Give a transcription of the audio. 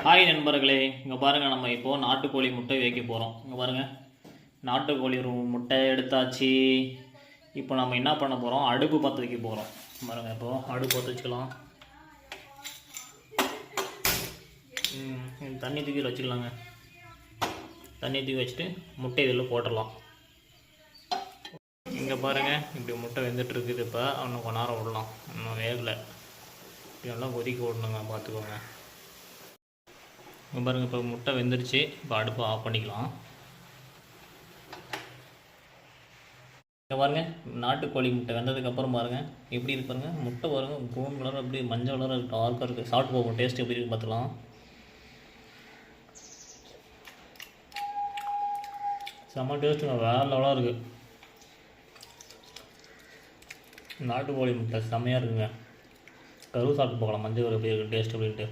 Hi நண்பர்களே, இங்கே பாருங்கள். நம்ம இப்போது நாட்டுக்கோழி முட்டை வைக்க போகிறோம். இங்கே பாருங்கள், நாட்டுக்கோழி முட்டை எடுத்தாச்சு. இப்போ நம்ம என்ன பண்ண போகிறோம், அடுப்பு பற்ற வைக்க போகிறோம். பாருங்கள், இப்போது அடுப்பு பற்ற வச்சுக்கலாம். தண்ணி தூக்கி வச்சுக்கலாங்க. தண்ணி தூக்கி வச்சுட்டு முட்டை இதில் போட்டுடலாம். இங்கே பாருங்கள், இப்படி முட்டை வெந்துட்டுருக்குது. இப்போ இன்னும் கொஞ்ச நேரம் விடலாம். இன்னும் வேகலை, இப்படியெல்லாம் கொதிக்க விடணுங்க, பார்த்துக்கோங்க. இங்கே பாருங்கள், இப்போ முட்டை வெந்துருச்சு. இப்போ அடுப்பை ஆஃப் பண்ணிக்கலாம். இங்கே பாருங்கள், நாட்டுக்கோழி முட்டை வெந்ததுக்கப்புறம் பாருங்கள் எப்படி இருக்கு பாருங்கள். முட்டை பாருங்கள், ப்ரௌன் கலர், அப்படி மஞ்சள் கலர், டார்க்காக இருக்குது. சாப்பிட்டு போகும். டேஸ்ட் எப்படி இருக்குது பார்த்துக்கலாம். செம்ம டேஸ்ட்டுங்க, வேறு லெவலாக இருக்குது. நாட்டுக்கோழி முட்டை செம்மையாக இருக்குங்க. கருவு சாப்பிட்டு போகலாம். மஞ்சள் கரு எப்படி இருக்குது டேஸ்ட் அப்படின்ட்டு.